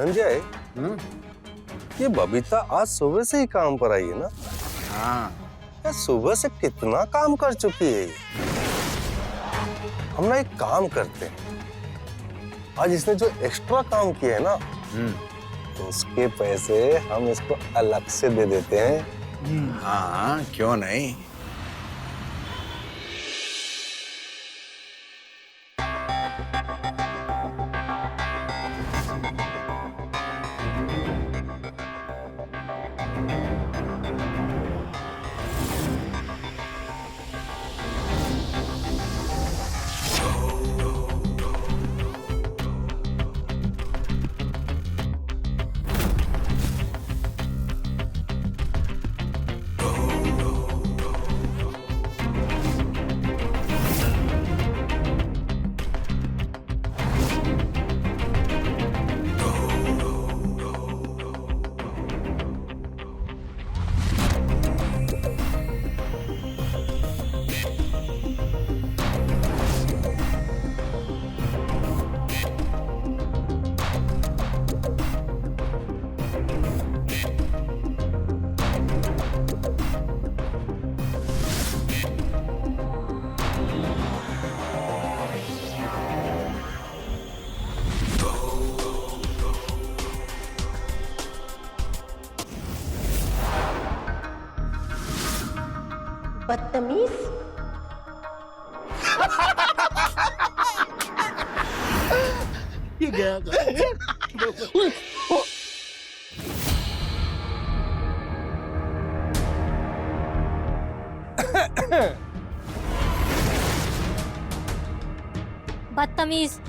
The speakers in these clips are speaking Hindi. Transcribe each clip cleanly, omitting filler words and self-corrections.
धनंजय, ये बबीता आज सुबह से ही काम पर आई है ना? हाँ। यार सुबह से कितना काम कर चुकी है ये। हम ना एक काम करते हैं, आज इसने जो एक्स्ट्रा काम किया है ना, तो उसके पैसे हम इसको अलग से दे देते हैं। हाँ, क्यों नहीं। बदतमीज। ये गया। बदतमीज।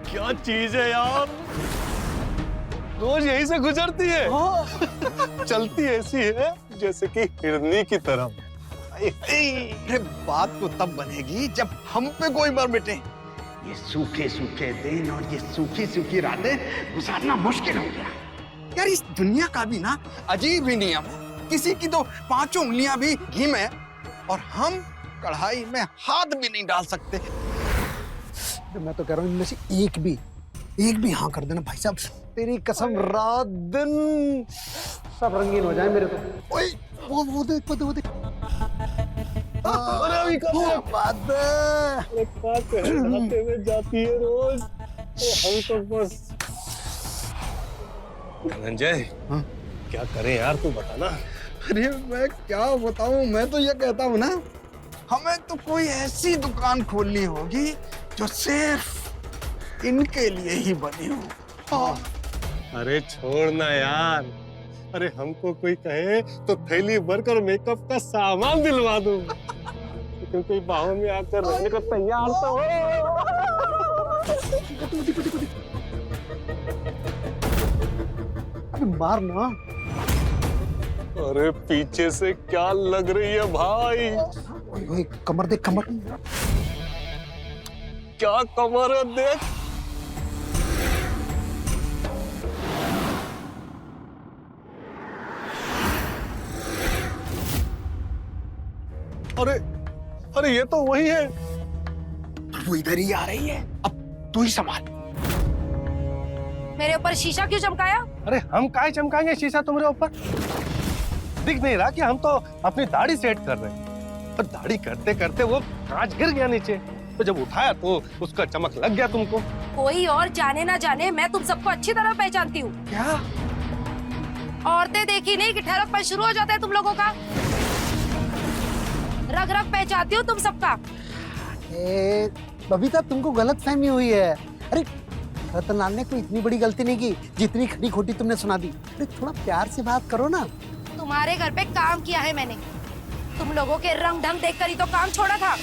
क्या चीज है यार, रोज यहीं से गुजरती है। चलती ऐसी है जैसे कि हिरनी की तरह। अरे बात तो तब बनेगी जब हम पे कोई मर मिटे। ये सूखे सूखे दिन और ये सूखी सूखी रातें गुजारना मुश्किल हो गया। यार इस दुनिया का भी ना अजीब ही नियम है, किसी की तो 5 उंगलियां भी घी में और हम कढ़ाई में हाथ भी नहीं डाल सकते। तो मैं तो कह रहा हूँ इनमें से एक भी हाँ कर देना भाई साहब, तेरी कसम रात दिन सब रंगीन हो जाए मेरे तो। ओए वो देख अरे अभी कब बात है। अरे कहते में जाती है रोज, तो हम तो बस। धनंजय, क्या करें यार, तू बता ना। अरे मैं क्या बताऊं, मैं तो ये कहता हूँ ना, हमें तो कोई ऐसी दुकान खोलनी होगी जो सिर्फ इनके लिए ही बनी हो। अरे छोड़ ना यार, अरे हमको कोई कहे तो थैली भरकर मेकअप का सामान दिलवा दूं, लेकिन कोई बाहों में आकर रहने को तैयार तो हो। अबे मार ना। अरे पीछे से क्या लग रही है भाई? ओए कमर देख, कमर। क्या कमर है देख। अरे अरे ये तो वही है। वो इधर ही आ रही है, अब तू ही संभाल। मेरे ऊपर शीशा क्यों चमकाया? अरे हम काहे चमकाएंगे शीशा तुम्हारे ऊपर? दिख नहीं रहा कि हम तो अपनी दाढ़ी सेट कर रहे हैं, और दाढ़ी करते करते वो कांच गिर गया नीचे, तो जब उठाया तो उसका चमक लग गया तुमको। कोई और जाने ना जाने, मैं तुम सबको अच्छी तरह पहचानती हूँ। क्या? औरतें देखी नहीं कि ठहरपन शुरू हो जाता है तुम लोगों का। रग रग पहचानती हूँ तुम सबका। बबीता तुमको गलत फहमी हुई है। अरे रतनलाल ने कोई इतनी बड़ी गलती नहीं की जितनी खड़ी खोटी तुमने सुना दी। अरे थोड़ा प्यार से बात करो ना। तुम्हारे घर पे काम किया है मैंने, तुम लोगों के रंग ढंग देखकर ही तो काम छोड़ा था।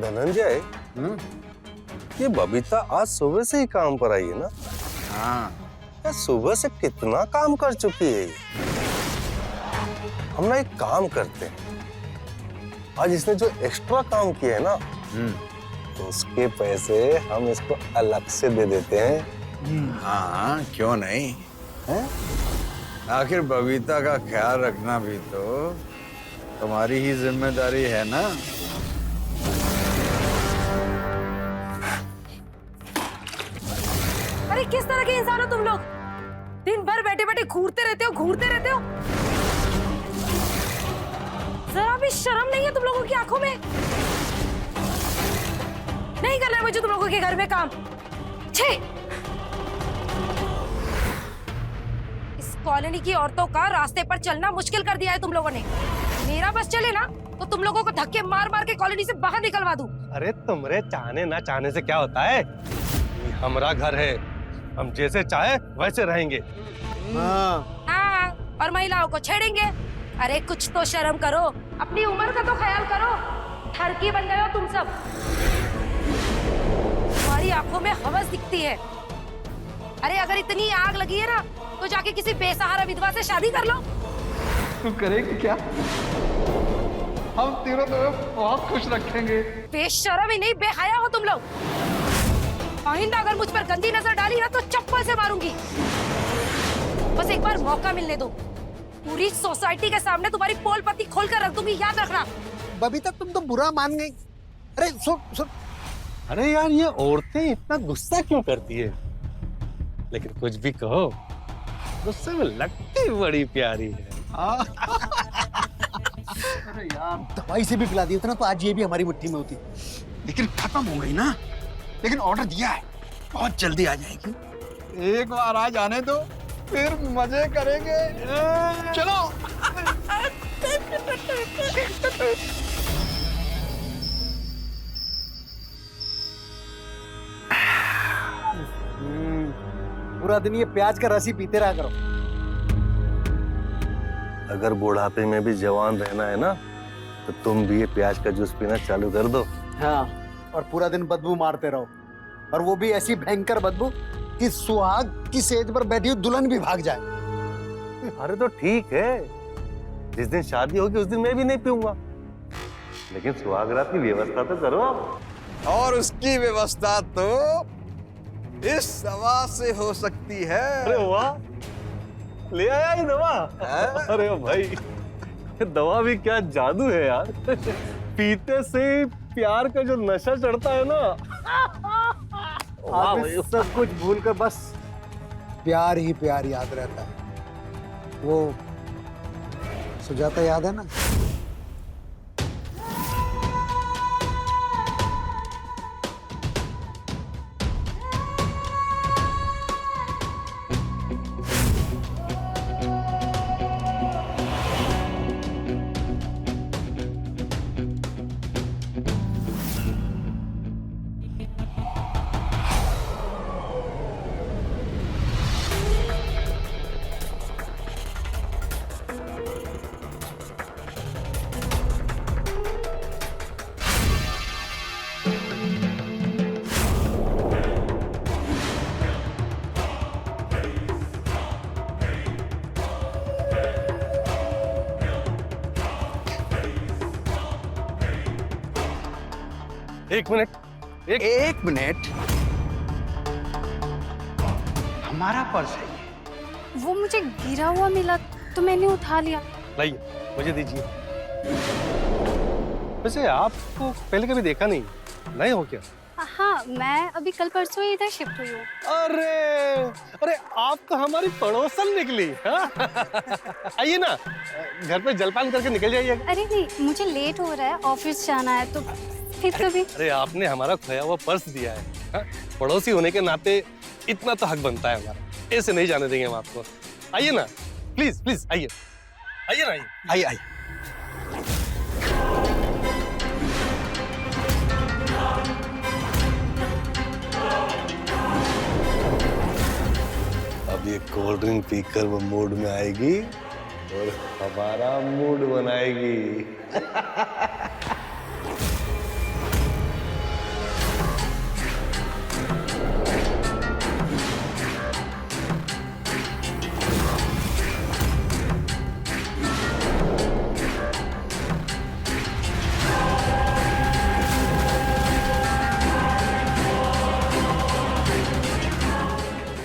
धनंजय, ये बबीता आज सुबह से ही काम पर आई है ना? हाँ। यार सुबह से कितना काम कर चुकी है ये। हम ना एक काम करते हैं, आज इसने जो एक्स्ट्रा काम किया है ना, तो उसके पैसे हम इसको अलग से दे देते हैं। हाँ, क्यों नहीं है? आखिर बबीता का ख्याल रखना भी तो तुम्हारी ही जिम्मेदारी है ना। अरे किस तरह के इंसान हो तुम लोग? दिन भर बैठे बैठे घूरते रहते हो। जरा भी शर्म नहीं है तुम लोगों की आंखों में? नहीं करना है मुझे तुम लोगों के घर में काम। छे! इस कॉलोनी की औरतों का रास्ते पर चलना मुश्किल कर दिया है तुम लोगों ने। मेरा बस चले ना तो तुम लोगों को धक्के मार मार के कॉलोनी से बाहर निकलवा दूं। अरे तुमरे चाहने ना चाहने से क्या होता है? ये हमारा घर है, हम जैसे चाहे वैसे रहेंगे। हाँ, और महिलाओं को छेड़ेंगे? अरे कुछ तो शर्म करो, अपनी उम्र का तो ख्याल करो। ठरकी बन गए हो तुम सब। तुम्हारी आंखों में हवस दिखती है। अरे अगर इतनी आग लगी है ना तो जाके किसी बेसहारा विधवा से शादी कर लो। तू करेगी क्या? हम तीनों तुम्हें बहुत खुश रखेंगे। बेशर्म ही नहीं, बेहया हो तुम लोग। आइंदा अगर मुझ पर गंदी नजर डाली ना तो चप्पल से मारूंगी। बस एक बार मौका मिलने दो, पूरी सोसाइटी के सामने तुम्हारी पोल पत्ती खोल कर रख दूंगी, याद रखना। बबीता तुम तो बुरा मान गई। अरे सुन। अरे यार, ये औरतें इतना गुस्सा क्यों करती है? लेकिन कुछ भी कहो, गुस्से में लगती बड़ी प्यारी है। अरे यार, दवाई से भी पिला दी होती ना तो आज ये भी हमारी मुट्ठी में होती। लेकिन खत्म हो गई ना। लेकिन ऑर्डर दिया है, बहुत जल्दी आ जाएगी। एक बार आ जाने दो, फिर मजे करेंगे। चलो। पूरा दिन ये प्याज का रस ही पीते रहा करो। अगर बुढ़ापे में भी जवान रहना है ना, तो तुम भी ये प्याज का जूस पीना चालू कर दो। हाँ, और पूरा दिन बदबू मारते रहो, और वो भी ऐसी भयंकर बदबू कि सुहाग की सेज पर बैठी हुई दुल्हन भी भाग जाए। अरे तो ठीक है, जिस दिन शादी होगी उस दिन मैं भी नहीं पीऊंगा, लेकिन सुहागरात की व्यवस्था तो करो आप। और उसकी व्यवस्था तो इस दवा से हो सकती है। अरे वाह, ले आया ये दवा। अरे भाई, दवा भी क्या जादू है यार। पीते से ही प्यार का जो नशा चढ़ता है ना, आदमी सब कुछ भूल कर बस प्यार ही प्यार याद रहता है। वो सुजाता याद है ना? एक मिनट। एक मिनट। हमारा पर्स है ये। वो मुझे गिरा हुआ मिला तो मैंने उठा लिया। लाइए, मुझे दीजिए। वैसे आपको पहले कभी देखा नहीं, नए हो क्या? हाँ, मैं अभी कल परसों ही इधर शिफ्ट हुई हूँ। अरे आप तो हमारी पड़ोसन निकली। हाँ? आइए ना, घर पे जलपान करके निकल जाइए। अरे नहीं, मुझे लेट हो रहा है, ऑफिस जाना है, तो फिर कभी। अरे आपने हमारा खोया हुआ पर्स दिया है। हाँ? पड़ोसी होने के नाते इतना तो हक बनता है हमारा, ऐसे नहीं जाने देंगे हम आपको। आइए ना, प्लीज प्लीज आइए। आइए ना, आइए। आइए आइए। अब ये कोल्ड ड्रिंक पीकर वो मूड में आएगी और हमारा मूड बनाएगी।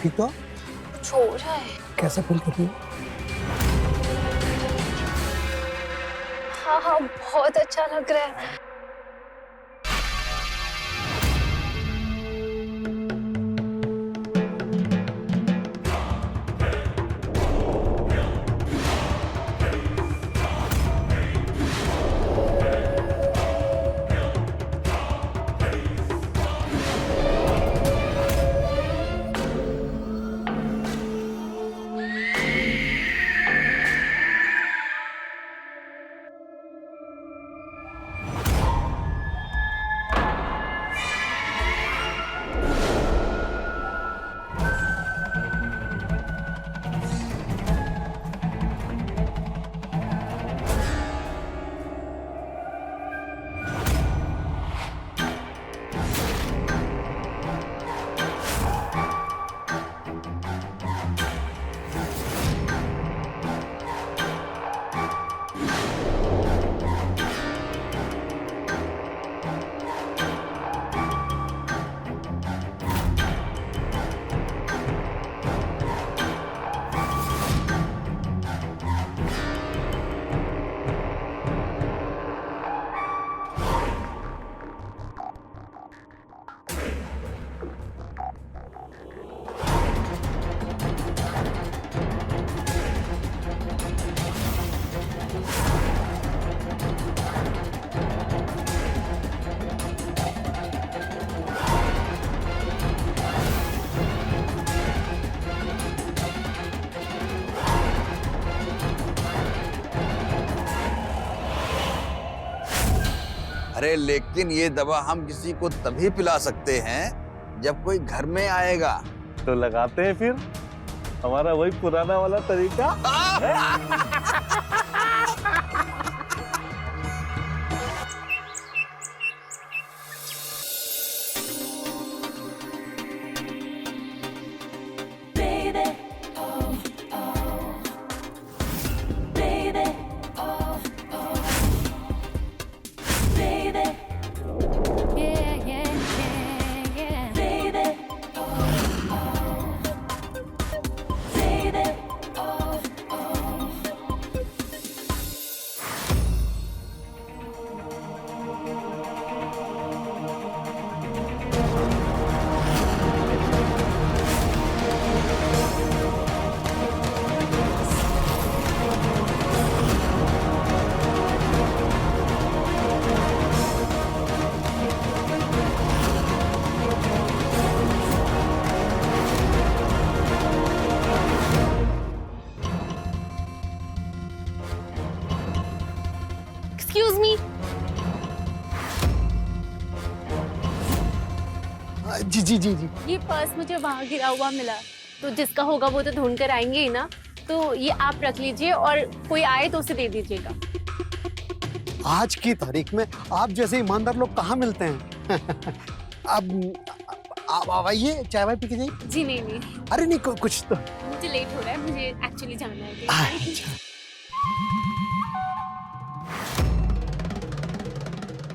बबीता कुछ हो रहा है। कैसा फील कर रही है? हाँ हाँ, बहुत अच्छा लग रहा है। अरे लेकिन ये दवा हम किसी को तभी पिला सकते हैं जब कोई घर में आएगा। तो लगाते हैं फिर हमारा वही पुराना वाला तरीका। Excuse me. जी जी जी जी। ये पर्स मुझे वहाँ गिरा हुआ मिला, तो जिसका होगा वो तो ढूंढ कर आएंगे ही ना, तो ये आप रख लीजिए और कोई आए तो उसे दे दीजिएगा। आज की तारीख में आप जैसे ईमानदार लोग कहाँ मिलते हैं? अब आप आइए, चाय वाय पी के जाइए। जी नहीं नहीं, अरे नहीं, कुछ तो। मुझे लेट हो रहा है, मुझे एक्चुअली जाना है कहीं। अच्छा।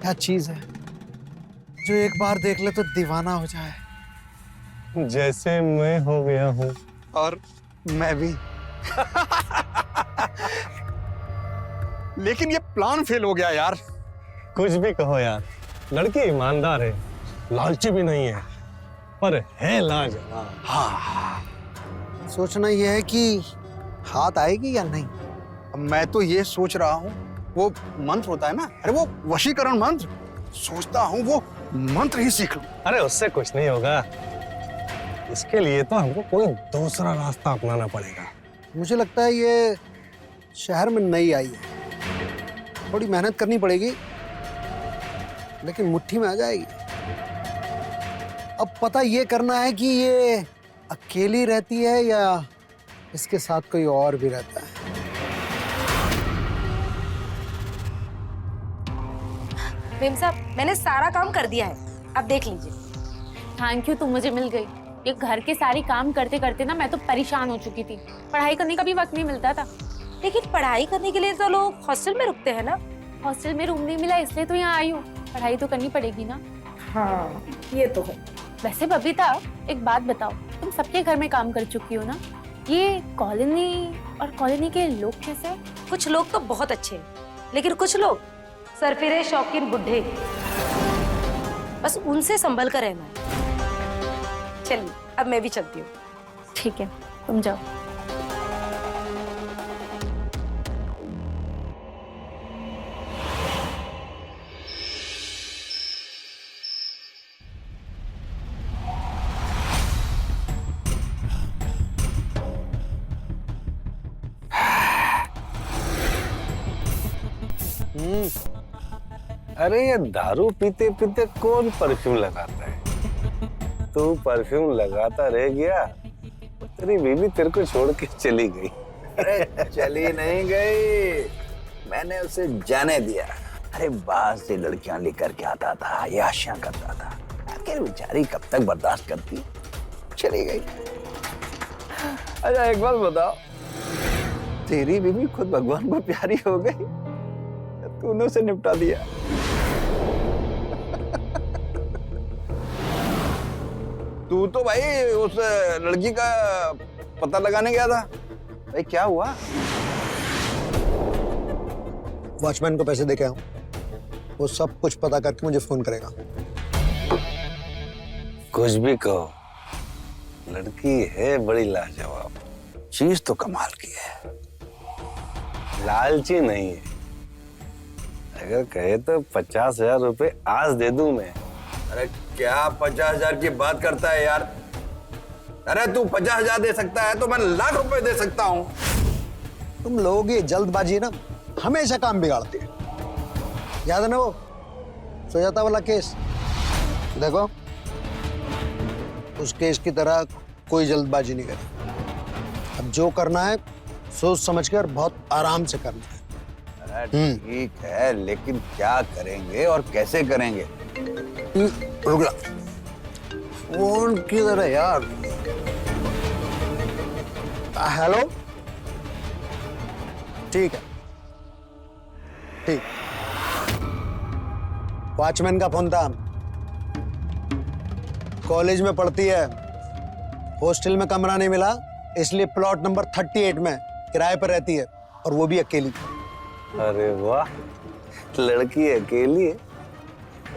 क्या चीज है जो एक बार देख ले तो दीवाना हो जाए? जैसे मैं हो गया हूँ। और मैं भी। लेकिन ये प्लान फेल हो गया यार। कुछ भी कहो यार, लड़की ईमानदार है, लालची भी नहीं है, पर है लाजवाब। हाँ, सोचना यह है कि हाथ आएगी या नहीं। अब मैं तो ये सोच रहा हूँ, वो मंत्र होता है ना, अरे वो वशीकरण मंत्र, सोचता हूँ वो मंत्र ही सीख लूं। अरे उससे कुछ नहीं होगा, इसके लिए तो हमको कोई दूसरा रास्ता अपनाना पड़ेगा। मुझे लगता है ये शहर में नई आई है, थोड़ी मेहनत करनी पड़ेगी, लेकिन मुट्ठी में आ जाएगी। अब पता ये करना है कि ये अकेली रहती है या इसके साथ कोई और भी रहता है। भीम साहब, मैंने सारा काम कर दिया है, अब देख लीजिए। थैंक यू, तुम मुझे मिल गई। ये घर के सारे काम करते करते ना मैं तो परेशान हो चुकी थी, पढ़ाई करने का भी वक्त नहीं मिलता था। लेकिन पढ़ाई करने के लिए तो लोग हॉस्टल में रुकते हैं ना। हॉस्टल में रूम नहीं मिला इसलिए तो यहाँ आई हूँ, पढ़ाई तो करनी पड़ेगी ना। हाँ, ये तो है। वैसे बबीता, एक बात बताओ, तुम सबके घर में काम कर चुकी हो ना, ये कॉलोनी और कॉलोनी के लोग कैसे हैं? कुछ लोग तो बहुत अच्छे हैं, लेकिन कुछ लोग सरफिरे शौकीन बुढ़े, बस उनसे संभल कर रहना है। चलिए अब मैं भी चलती हूँ। ठीक है, तुम जाओ। अरे ये दारू पीते पीते कौन परफ्यूम लगाता है? तू परफ्यूम लगाता रह गया, तेरी बीवी तेरे को छोड़ के चली गई। अरे चली नहीं गई, मैंने उसे जाने दिया। अरे बाहर से लड़कियां लेकर के आता था, याशियां करता था। आखिर बेचारी कब तक बर्दाश्त करती, चली गई। अच्छा एक बात बताओ, तेरी बीवी खुद भगवान को प्यारी हो गई, तूने उसे निपटा दिया। तू तो भाई उस लड़की का पता लगाने गया था, भाई क्या हुआ? वॉचमैन को पैसे दे के आऊं, वो सब कुछ पता करके मुझे फोन करेगा। कुछ भी कहो, लड़की है बड़ी लाजवाब, चीज तो कमाल की है, लालची नहीं है। अगर कहे तो 50,000 रुपए आज दे दूं मैं। अरे क्या 50,000 की बात करता है यार? अरे तू 50,000 दे सकता है तो मैं लाख रुपए दे सकता हूँ। तुम लोगों की जल्दबाजी ना हमेशा काम बिगाड़ती है। याद है ना वो सुजाता वाला केस? देखो, उस केस की तरह कोई जल्दबाजी नहीं करी। अब जो करना है सोच समझ कर बहुत आराम से करना है। अरे ठीक है, लेकिन क्या करेंगे और कैसे करेंगे? रुक जा, फोन किधर है यार? हेलो, ठीक है, ठीक। वॉचमैन का फोन था, कॉलेज में पढ़ती है, हॉस्टल में कमरा नहीं मिला, इसलिए प्लॉट नंबर 38 में किराए पर रहती है, और वो भी अकेली। अरे वाह, लड़की अकेली है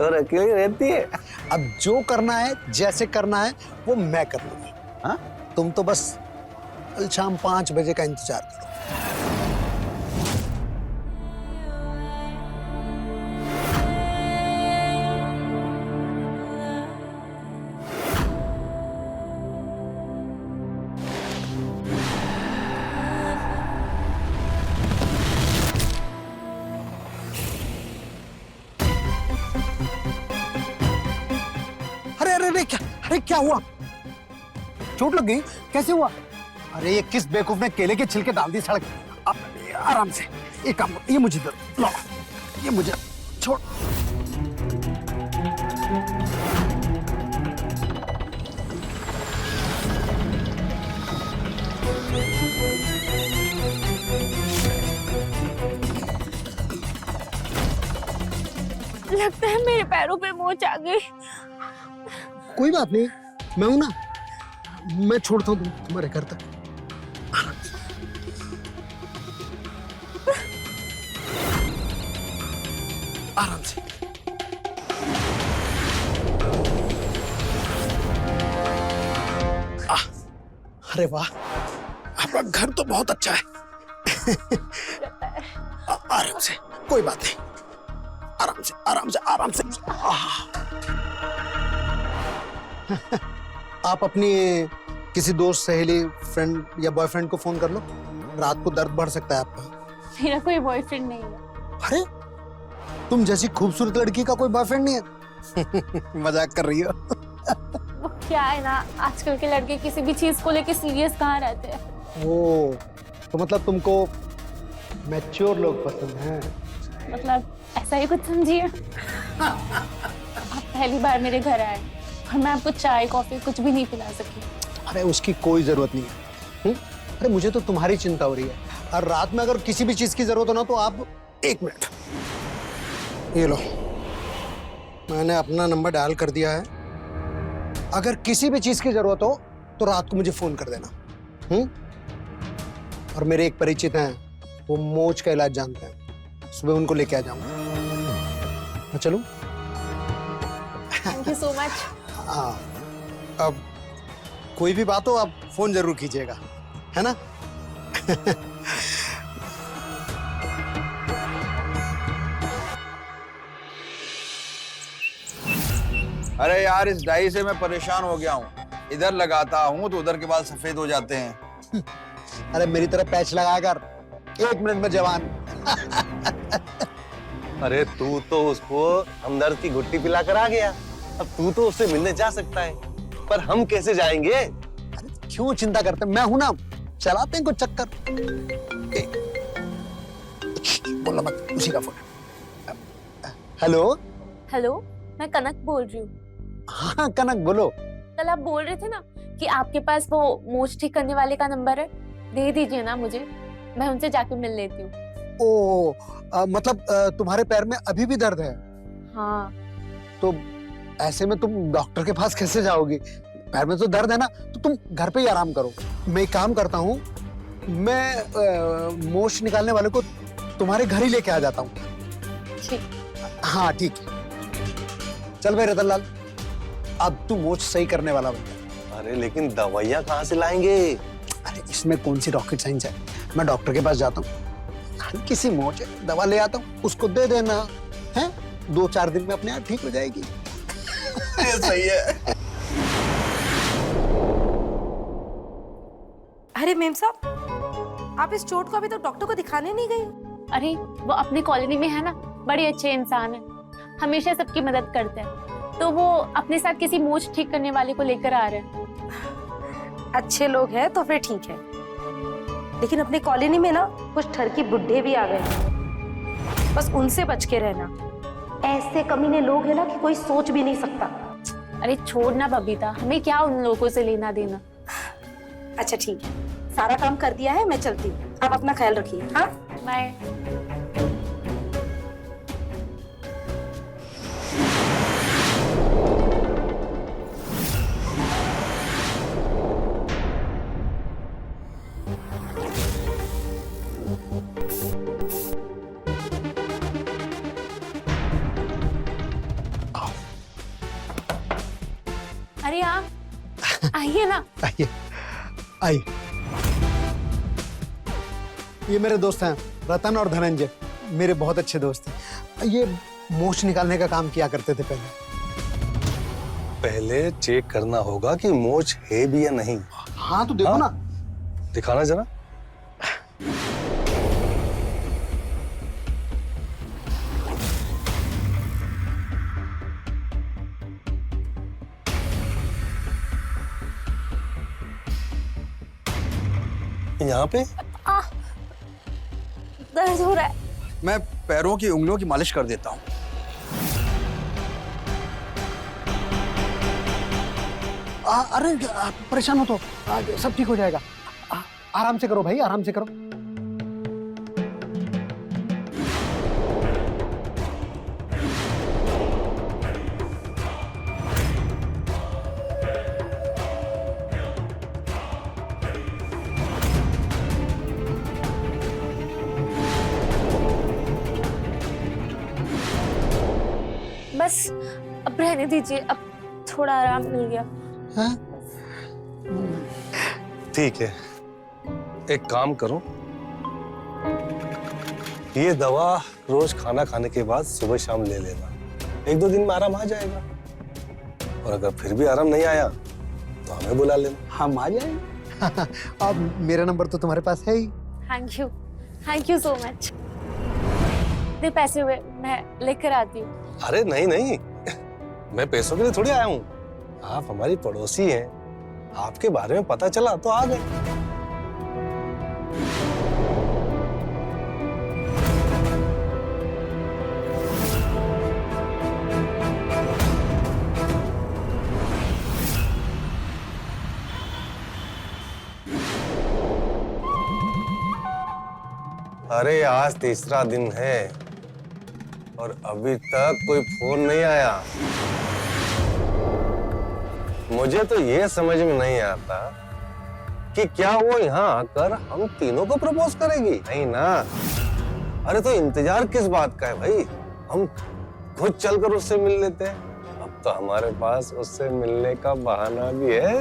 और अकेली रहती है। अब जो करना है जैसे करना है वो मैं कर लूंगी। हाँ, तुम तो बस कल शाम 5 बजे का इंतजार करो। अरे क्या हुआ? चोट लग गई? कैसे हुआ? अरे ये किस बेवकूफ ने केले के छिलके डाल दिए सड़क? आराम से, एक काम, ये मुझे दे, लो, ये मुझे छोड़। लगता है मेरे पैरों पे मोच आ गई। कोई बात नहीं, मैं हूं ना, मैं छोड़ता हूँ तुम्हारे घर तक। आराम से। अरे वाह, आपका घर तो बहुत अच्छा है। आराम से, कोई बात नहीं, आराम से आराम से आराम से। आप अपनी किसी दोस्त, सहेली, फ्रेंड या बॉयफ्रेंड को फोन कर लो, रात को दर्द बढ़ सकता है आपका। मेरा कोई बॉयफ्रेंड नहीं है। अरे तुम जैसी खूबसूरत लड़की का कोई बॉयफ्रेंड नहीं है? मजाक कर रही हो? वो क्या है ना, आजकल के लड़के किसी भी चीज को लेके सीरियस कहाँ रहते हैं। ओ, तो मतलब तुमको मैच्योर लोग पसंद हैं? मतलब ऐसा ही कुछ समझिए। आप पहली बार मेरे घर आए और मैं आपको चाय कॉफी कुछ भी नहीं पिला सकी। अरे उसकी कोई जरूरत नहीं है। अरे मुझे तो तुम्हारी चिंता हो रही है, और रात में अगर किसी भी चीज की जरूरत हो ना तो आप, एक मिनट, ये लो, मैंने अपना नंबर डायल कर दिया है, अगर किसी भी चीज की जरूरत हो तो रात को मुझे फोन कर देना। और मेरे एक परिचित हैं, वो मोच का इलाज जानते हैं, सुबह उनको लेके आ जाऊंगा। मैं चलूं? Thank you so much. हाँ, अब कोई भी बात हो आप फोन जरूर कीजिएगा, है ना? अरे यार, इस डाई से मैं परेशान हो गया हूँ। इधर लगाता हूँ तो उधर के बाल सफेद हो जाते हैं। अरे मेरी तरफ पैच लगाकर 1 मिनट में जवान। अरे तू तो उसको हमदर्द की घुट्टी पिलाकर आ गया, अब तू तो उससे मिलने जा सकता है, पर हम कैसे जाएंगे? अरे क्यों चिंता करते, मैं हूं ना, चलाते हैं कुछ चक्कर। बोला मत, उसी का फोन। हेलो। हेलो, मैं कनक बोल रही हूँ। हाँ कनक बोलो। कल आप बोल रहे थे ना कि आपके पास वो मोच ठीक करने वाले का नंबर है, दे दीजिए ना मुझे, मैं उनसे जाके मिल लेती हूँ। ओ मतलब तुम्हारे पैर में अभी भी दर्द है? हाँ। तो ऐसे में तुम डॉक्टर के पास कैसे जाओगी? पैर में तो दर्द है ना, तो तुम घर पे ही आराम करो। मैं एक काम करता हूँ, मैं मोच निकालने वाले को तुम्हारे घर ही लेके आ जाता हूँ। ठीक। हाँ ठीक है। चल भाई रतन लाल, अब तू मोच सही करने वाला बन गया। अरे लेकिन दवाइयाँ कहाँ से लाएंगे? अरे इसमें कौन सी रॉकेट साइंस है, मैं डॉक्टर के पास जाता हूँ, हल्की सी मोच है, दवा ले आता हूँ, उसको दे देना है, 2-4 दिन में अपने आप ठीक हो जाएगी। सही है। अरे मेम साहब, आप इस चोट को अभी तक डॉक्टर को दिखाने नहीं गए? अरे वो अपनी कॉलोनी में है ना, बड़े अच्छे इंसान है, हमेशा सबकी मदद करते हैं, तो वो अपने साथ किसी मोच ठीक करने वाले को लेकर आ रहे हैं। अच्छे लोग हैं तो फिर ठीक है, लेकिन अपने कॉलोनी में ना कुछ ठरकी बुड्ढे भी आ गए, बस उनसे बच के रहना। ऐसे कमीने लोग हैं ना कि कोई सोच भी नहीं सकता। अरे छोड़ना बबीता, हमें क्या उन लोगों से लेना देना। अच्छा ठीक है, सारा काम कर दिया है, मैं चलती हूँ, आप अपना ख्याल रखिए। हाँ बाय। अरे आप आइए ना। आइए आइए। ये मेरे दोस्त हैं रतन और धनंजय, मेरे बहुत अच्छे दोस्त हैं। ये मोच निकालने का काम किया करते थे पहले। पहले चेक करना होगा कि मोच है भी या नहीं। हाँ तो देखो ना, दिखाना जरा। यहाँ पे दर्द हो रहा है। मैं पैरों की उंगलियों की मालिश कर देता हूँ। अरे परेशान हो तो सब ठीक हो जाएगा। आराम से करो भाई, आराम से करो। बस अब रहने दीजिए, अब थोड़ा आराम मिल गया। हाँ? ठीक है, एक काम करो, ये दवा रोज खाना खाने के बाद सुबह शाम ले लेना, 1-2 दिन में आराम आ जाएगा। और अगर फिर भी आराम नहीं आया तो हमें बुला लेना, हम आ जाएंगे। अब मेरा नंबर तो तुम्हारे पास है ही। Thank you so much. दे पैसे हुए, मैं लेकर आती हूँ। अरे नहीं नहीं, मैं पैसों के लिए थोड़ी आया हूँ, आप हमारी पड़ोसी हैं, आपके बारे में पता चला तो आ गए। अरे आज तीसरा दिन है और अभी तक कोई फोन नहीं आया। मुझे तो ये समझ में नहीं आता कि क्या वो यहाँ आकर हम तीनों को प्रपोज करेगी? नहीं ना। अरे तो इंतजार किस बात का है भाई, हम खुद चलकर उससे मिल लेते हैं। अब तो हमारे पास उससे मिलने का बहाना भी है।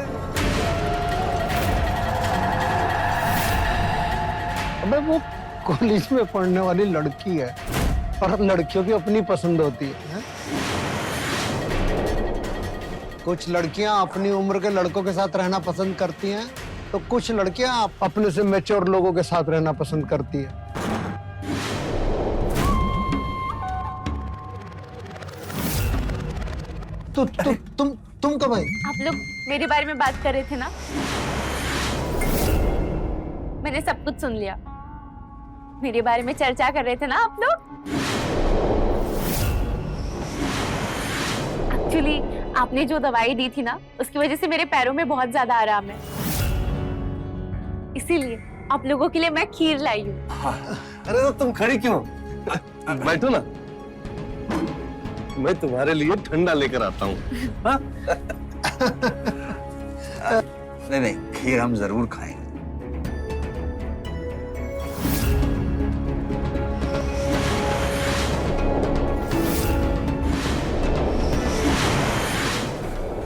अबे वो कॉलेज में पढ़ने वाली लड़की है और लड़कियों की अपनी पसंद होती है? कुछ लड़कियां अपनी उम्र के लड़कों के साथ रहना पसंद करती हैं, तो कुछ लड़कियां अपने से मैच्योर लोगों के साथ रहना पसंद करती है। तुम कब आई? आप लोग मेरे बारे में बात कर रहे थे ना, मैंने सब कुछ सुन लिया। मेरे बारे में चर्चा कर रहे थे ना आप लोग। एक्चुअली आपने जो दवाई दी थी ना, उसकी वजह से मेरे पैरों में बहुत ज्यादा आराम है, इसीलिए आप लोगों के लिए मैं खीर लाई हूँ। अरे तो तुम खड़ी क्यों? बैठो ना, मैं तुम्हारे लिए ठंडा लेकर आता हूँ। नहीं नहीं, खीर हम जरूर खाएंगे।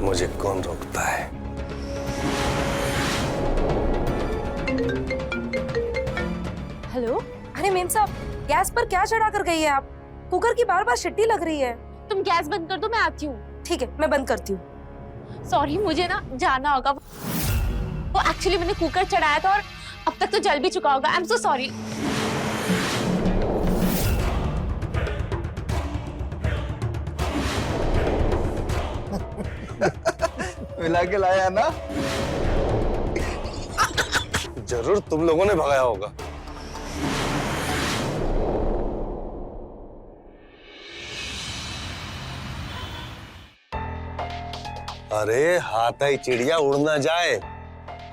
मुझे कौन रोकता है? हेलो, अरे मेम साहब, गैस पर क्या चढ़ा कर गई है आप? कुकर की बार बार सीटी लग रही है। तुम गैस बंद कर दो, मैं आती हूँ। ठीक है, मैं बंद करती हूँ। सॉरी, मुझे ना जाना होगा। वो एक्चुअली मैंने कुकर चढ़ाया था और अब तक तो जल भी चुका होगा। I am so sorry. मिला के लाया ना? जरूर तुम लोगों ने भगाया होगा। अरे हाथ आई चिड़िया उड़ ना जाए,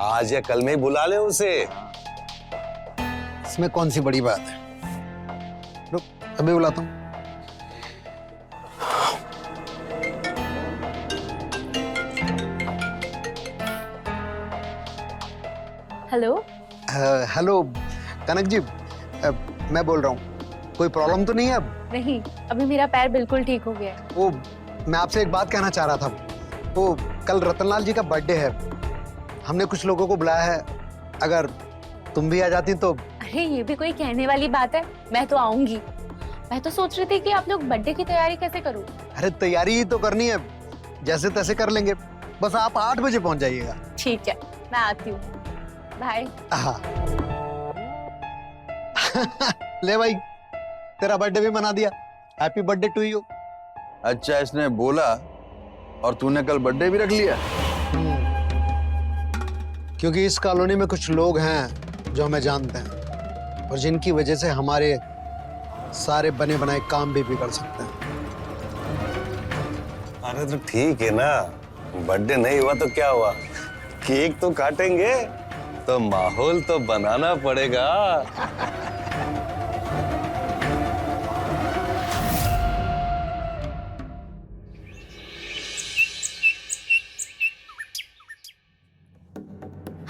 आज या कल में ही बुला ले उसे। इसमें कौन सी बड़ी बात है? रुक, अभी बुलाता हूँ। हेलो। हेलो कनक जी, मैं बोल रहा हूँ। कोई प्रॉब्लम तो नहीं है अब? नहीं, अभी मेरा पैर बिल्कुल ठीक हो गया है। वो मैं आपसे एक बात कहना चाह रहा था। वो कल रतनलाल जी का बर्थडे है, हमने कुछ लोगों को बुलाया है, अगर तुम भी आ जाती तो। अरे ये भी कोई कहने वाली बात है, मैं तो आऊंगी। मैं तो सोच रही थी कि आप लोग बर्थडे की तैयारी कैसे करूं। अरे तैयारी ही तो करनी है, जैसे तैसे कर लेंगे, बस आप 8 बजे पहुंच जाइएगा। ठीक है, मैं आती हूँ। बाय। हाँ। ले भाई, तेरा बर्थडे भी मना दिया। Happy birthday to you. अच्छा, इसने बोला और तूने कल बर्थडे भी रख लिया? क्योंकि इस कॉलोनी में कुछ लोग हैं जो हमें जानते हैं और जिनकी वजह से हमारे सारे बने बनाए काम भी बिगड़ सकते हैं। अरे तो ठीक है ना, बर्थडे नहीं हुआ तो क्या हुआ, केक तो काटेंगे, तो माहौल तो बनाना पड़ेगा।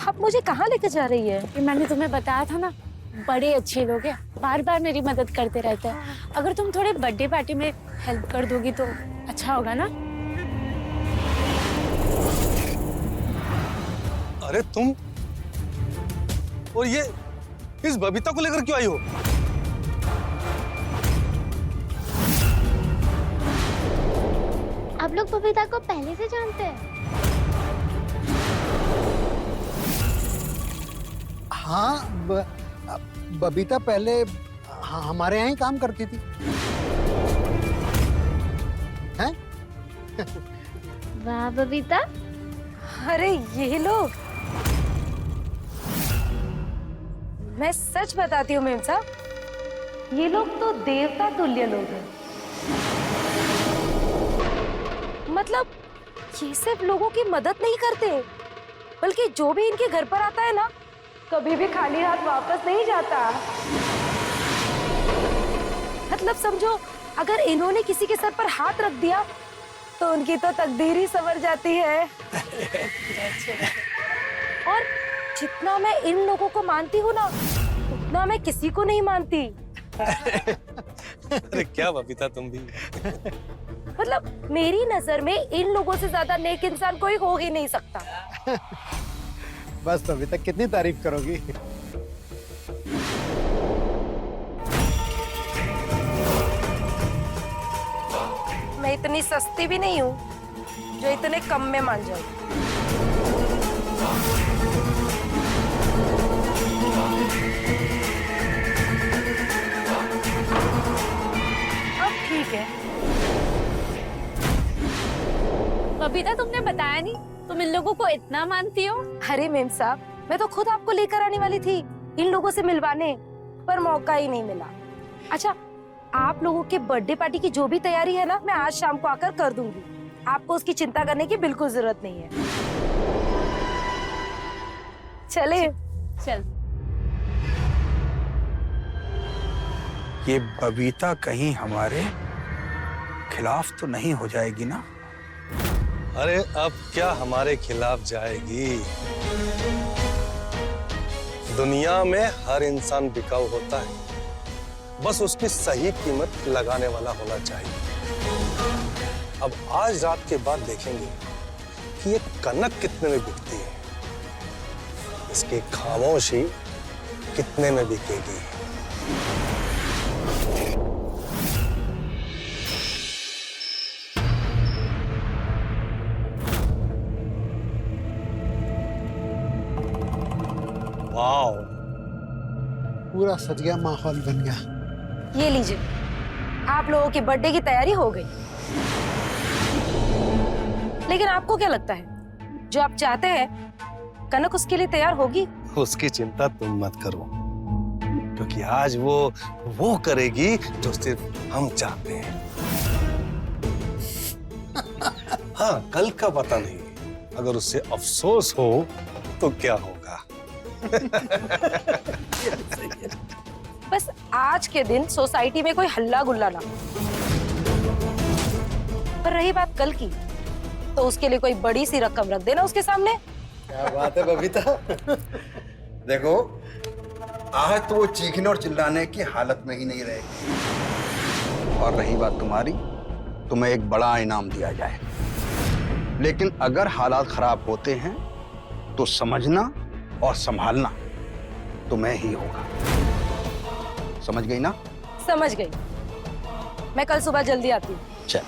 आप मुझे कहाँ लेके जा रही है? ये मैंने तुम्हें बताया था ना, बड़े अच्छे लोग हैं, बार बार मेरी मदद करते रहते हैं। अगर तुम थोड़े बर्थडे पार्टी में हेल्प कर दोगी तो अच्छा होगा ना। अरे तुम और ये इस बबीता को लेकर क्यों आई हो? आप लोग बबीता को पहले से जानते हैं? हाँ, बबीता पहले हमारे यहाँ ही काम करती थी। हैं? वाह बबीता। अरे ये लोग, मैं सच बताती हूँ मेम साहब, ये लोग तो देवता तुल्य लोग हैं। मतलब ये सिर्फ लोगों की मदद नहीं करते, बल्कि जो भी इनके घर पर आता है ना, कभी भी खाली हाथ वापस नहीं जाता। मतलब समझो, अगर इन्होंने किसी के सर पर हाथ रख दिया तो उनकी तो तकदीर ही संवर जाती है। और जितना मैं इन लोगों को मानती हूँ ना, उतना मैं किसी को नहीं मानती। अरे क्या बबीता तुम भी। मतलब मेरी नजर में इन लोगों से ज्यादा नेक इंसान कोई हो ही नहीं सकता। बस अभी तक कितनी तारीफ करोगी। मैं इतनी सस्ती भी नहीं हूँ जो इतने कम में मान जाऊँ। अब ठीक है। बबीता तुमने बताया नहीं, तुम इन लोगों को इतना मानती हो? अरे मेम साहब, मैं तो खुद आपको लेकर आने वाली थी इन लोगों से मिलवाने, पर मौका ही नहीं मिला। अच्छा, आप लोगों के बर्थडे पार्टी की जो भी तैयारी है ना, मैं आज शाम को आकर कर दूंगी। आपको उसकी चिंता करने की बिल्कुल जरूरत नहीं है। चले। चल। ये बबीता कहीं हमारे खिलाफ तो नहीं हो जाएगी ना? अरे अब क्या हमारे खिलाफ जाएगी? दुनिया में हर इंसान बिकाऊ होता है, बस उसकी सही कीमत लगाने वाला होना चाहिए। अब आज रात के बाद देखेंगे कि ये कनक कितने में बिकती है, इसकी खामोशी कितने में बिकेगी। वाओ, पूरा सज गया, माहौल बन गया। ये लीजिए, आप लोगों की बर्थडे की तैयारी हो गई। लेकिन आपको क्या लगता है, जो आप चाहते हैं कनक उसके लिए तैयार होगी? उसकी चिंता तुम मत करो, क्योंकि आज वो करेगी जो सिर्फ हम चाहते हैं। हाँ, कल का पता नहीं, अगर उससे अफसोस हो तो क्या होगा। बस आज के दिन सोसाइटी में कोई हल्ला गुल्ला ना। पर रही बात कल की, तो उसके लिए कोई बड़ी सी रकम रख देना उसके सामने। क्या बात है बबीता। देखो, आज तो वो चीखने और चिल्लाने की हालत में ही नहीं रहेगी। और रही बात तुम्हारी, तुम्हें एक बड़ा इनाम दिया जाए, लेकिन अगर हालात खराब होते हैं तो समझना और संभालना तुम्हें ही होगा। समझ गई ना? समझ गई। मैं कल सुबह जल्दी आती हूँ। चल।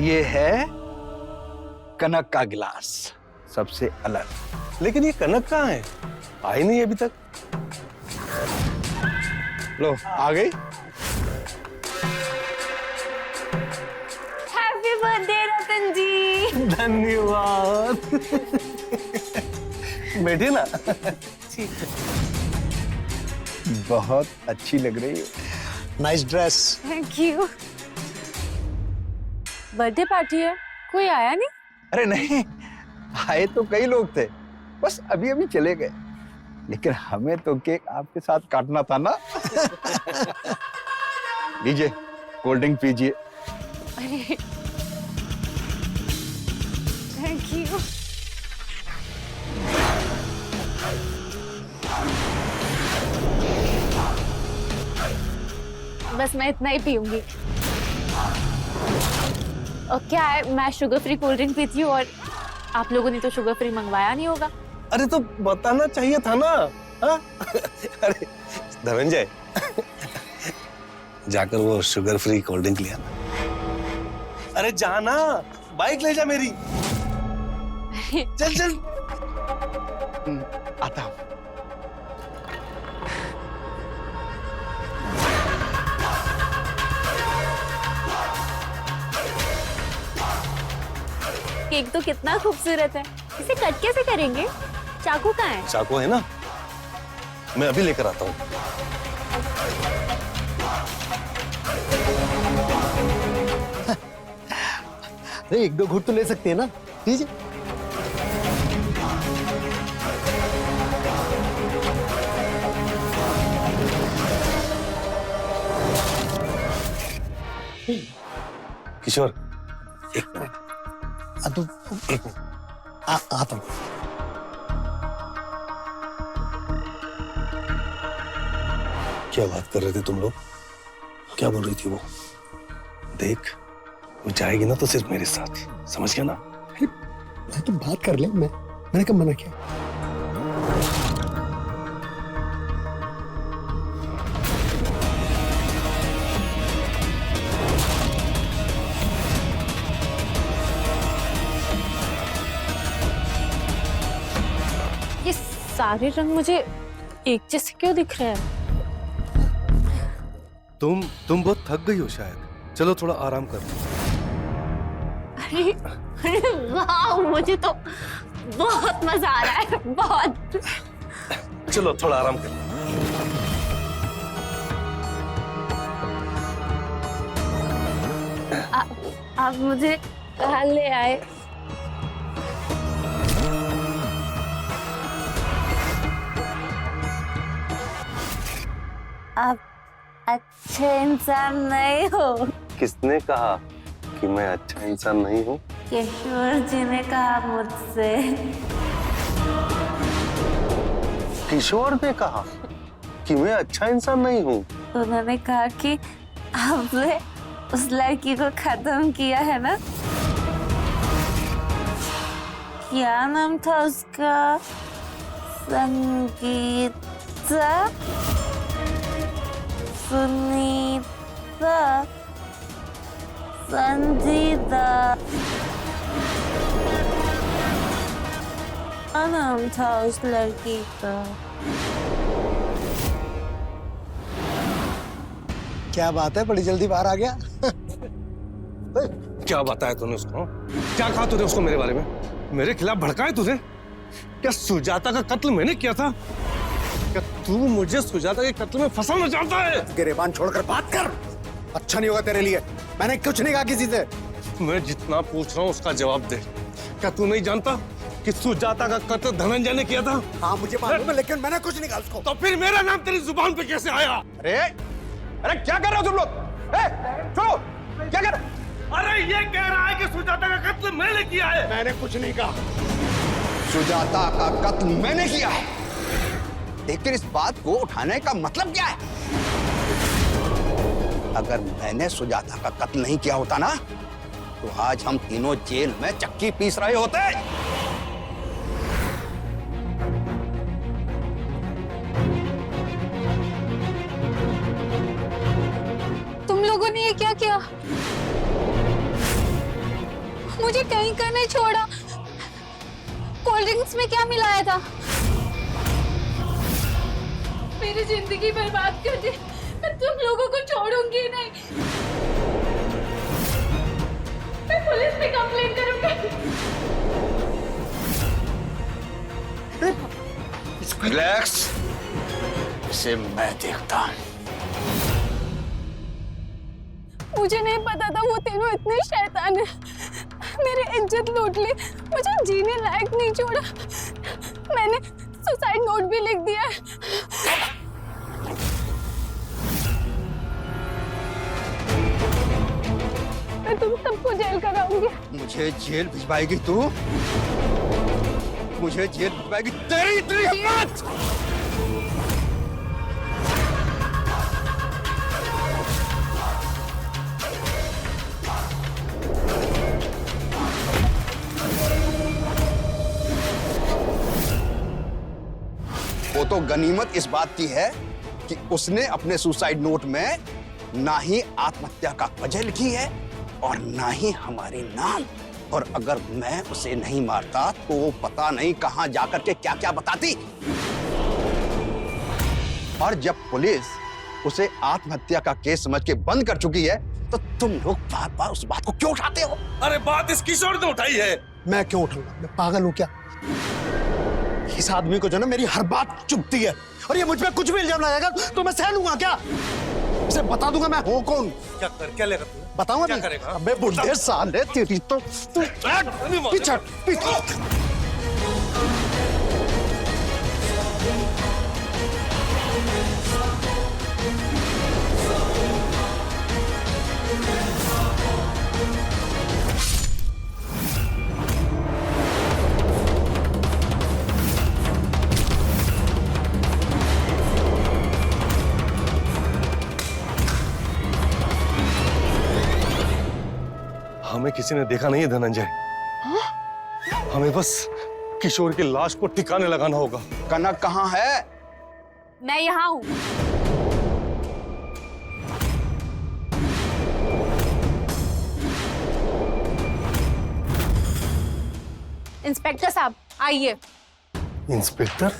ये है कनक का गिलास, सबसे अलग। लेकिन ये कनक कहाँ है? आई नहीं अभी तक। लो, आ गई। हैप्पी बर्थडे रतन जी। धन्यवाद। बैठे ना। बहुत अच्छी लग रही है। Nice dress. Thank you. Birthday party है, कोई आया नहीं? अरे नहीं, आए तो कई लोग थे, बस अभी अभी चले गए। लेकिन हमें तो केक आपके साथ काटना था ना। लीजिए, कोल्ड ड्रिंक पीजिए। अरे थैंक यू। बस मैं इतना ही पीऊंगी। और क्या है, मैं शुगर फ्री कोल्ड ड्रिंक पीती हूँ और आप लोगों ने तो शुगर फ्री मंगवाया नहीं होगा। अरे तो बताना चाहिए था ना। हाँ? अरे धनंजय, जाकर वो शुगर फ्री कोल्ड ड्रिंक ले आना। अरे जाना, बाइक ले जा मेरी। चल चल। आता हूँ। केक तो कितना खूबसूरत है, इसे कट कैसे करेंगे? चाकू कहाँ है? चाकू है ना, मैं अभी लेकर आता हूँ। अरे 1-2 घूंट तो ले सकते हैं ना, लीजिए। किशोर, एक मिनट। तो आता हूँ। क्या बात कर रहे थे तुम लोग? क्या बोल रही थी वो? देख, वो जाएगी ना तो सिर्फ मेरे साथ, समझ गया ना? मैं तो बात कर ले, मैंने कब मना किया? ये सारे रंग मुझे एक जैसे क्यों दिख रहे हैं? तुम बहुत थक गई हो शायद। चलो थोड़ा आराम कर लो। अरे अरे वाह, मुझे तो बहुत मजा आ रहा है, बहुत। चलो थोड़ा आराम कर लो। आप मुझे कहाँ ले आए? आप अच्छे इंसान नहीं हो। किसने कहा कि मैं अच्छा इंसान नहीं हूँ? किशोर जी ने कहा मुझसे। किशोर ने कहा कि मैं अच्छा इंसान नहीं हूँ? उन्होंने कहा कि आपने उस लड़की को खत्म किया है ना? क्या नाम था उसका? संगीता? सुनीता? संजीदा? क्या नाम था उस लड़की का? क्या बात है, बड़ी जल्दी बाहर आ गया। क्या बताया तूने उसको? क्या कहा तूने उसको मेरे बारे में? मेरे खिलाफ भड़काए तुझे? क्या सुजाता का कत्ल मैंने किया था? क्या तू मुझे सुजाता के कत्ल में फंसाना चाहता है? गिरेबान छोड़कर बात कर। अच्छा नहीं होगा तेरे लिए। मैंने कुछ नहीं कहा किसी से। मैं जितना पूछ रहा हूँ उसका जवाब दे। क्या तू नहीं जानता कि सुजाता का कत्ल धनंजय ने किया था? हाँ मुझे मालूम है, लेकिन मैंने कुछ नहीं कहा उसको। तो फिर मेरा नाम तेरी जुबान पे कैसे आया? अरे क्या कर रहे हो तुम लोग? सुनो, क्या कर? अरे ये कह रहा है कि सुजाता का कत्ल मैंने किया है। मैंने कुछ नहीं कहा। सुजाता का कत्ल मैंने किया है, लेकिन इस बात को उठाने का मतलब क्या है? अगर मैंने सुजाता का कत्ल नहीं किया होता ना, तो आज हम तीनों जेल में चक्की पीस रहे होते। तुम लोगों ने ये क्या किया? मुझे कहीं का नहीं छोड़ा। कोल्ड ड्रिंक्स में क्या मिलाया था? मेरी जिंदगी बर्बाद कर दी। मैं तुम लोगों को छोड़ूंगी नहीं। मैं पुलिस में कंप्लेंट करूंगी। रिलैक्स, इसे मैं देखता हूं। मुझे नहीं पता था वो तीनों इतने शैतान हैं। मेरी इज्जत लूट ली, मुझे जीने लायक नहीं छोड़ा। मैंने सुसाइड नोट भी लिख दिया है। मैं तुम सबको जेल कराऊंगी। मुझे जेल भिजवाएगी तू? मुझे जेल भिजवाएगी? तेरी इतनी हिम्मत! वो तो गनीमत इस बात की है कि उसने अपने सुसाइड नोट में ना ही आत्महत्या का वजह लिखी है और ना ही हमारे नाम। और अगर मैं उसे नहीं मारता तो वो पता नहीं कहां जाकर के क्या क्या बताती। और जब पुलिस उसे आत्महत्या का केस समझ के बंद कर चुकी है, तो तुम लोग बार बार उस बात को क्यों उठाते हो? अरे बात इस किशोर ने उठाई है। मैं क्यों उठाऊंगा? मैं पागल हूं क्या? इस आदमी को जो ना मेरी हर बात चुभती है, और ये मुझ पे कुछ भी इल्जाम लगाएगा तो मैं सह लूंगा क्या? इसे बता दूंगा मैं हूं कौन। क्या लेगा तू? बताऊंगा क्या नहीं। करेगा? अबे बुढ़े साले तेरी तो तू पीछे हट, पीछे हट। हमें किसी ने देखा नहीं है धनंजय। हमें बस किशोर की लाश को ठिकाने लगाना होगा। कनक कहाँ है? मैं यहाँ हूँ। इंस्पेक्टर साहब आइए। इंस्पेक्टर?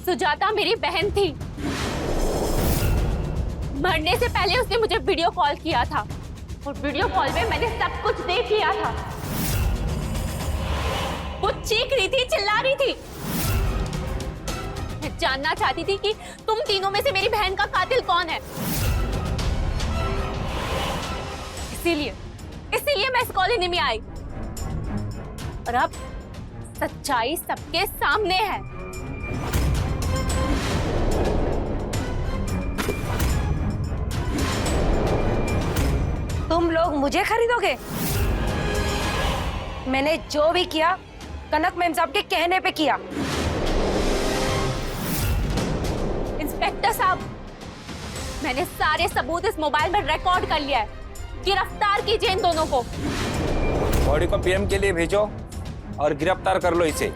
सुजाता मेरी बहन थी। मरने से पहले उसने मुझे वीडियो कॉल किया था और वीडियो कॉल में मैंने सब कुछ देख लिया था। वो चीख रही थी, चिल्ला रही थी। मैं जानना चाहती थी कि तुम तीनों में से मेरी बहन का कातिल कौन है। इसीलिए मैं इस कॉलोनी में आई और अब सच्चाई सबके सामने है। तुम लोग मुझे खरीदोगे? मैंने जो भी किया कनक मैम साहब के कहने पे किया। इंस्पेक्टर साहब, मैंने सारे सबूत इस मोबाइल में रिकॉर्ड कर लिया है। गिरफ्तार कीजिए इन दोनों को। बॉडी को पीएम के लिए भेजो और गिरफ्तार कर लो इसे।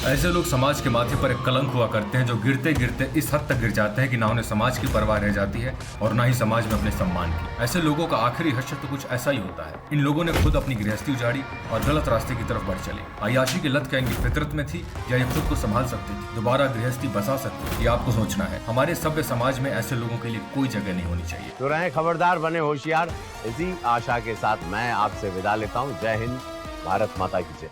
ऐसे लोग समाज के माथे पर एक कलंक हुआ करते हैं, जो गिरते गिरते इस हद तक गिर जाते हैं कि ना उन्हें समाज की परवाह रह जाती है और ना ही समाज में अपने सम्मान की। ऐसे लोगों का आखिरी हश्र तो कुछ ऐसा ही होता है। इन लोगों ने खुद अपनी गृहस्थी उजाड़ी और गलत रास्ते की तरफ बढ़ चले। अय्याशी की लत क्या इनकी फितरत में थी या ये खुद को संभाल सकती थी, दोबारा गृहस्थी बसा सकती थी, ये आपको सोचना है। हमारे सभ्य समाज में ऐसे लोगों के लिए कोई जगह नहीं होनी चाहिए। तो रहें खबरदार, बने होशियार। इसी आशा के साथ मैं आपसे विदा लेता हूँ। जय हिंद, भारत माता की जय।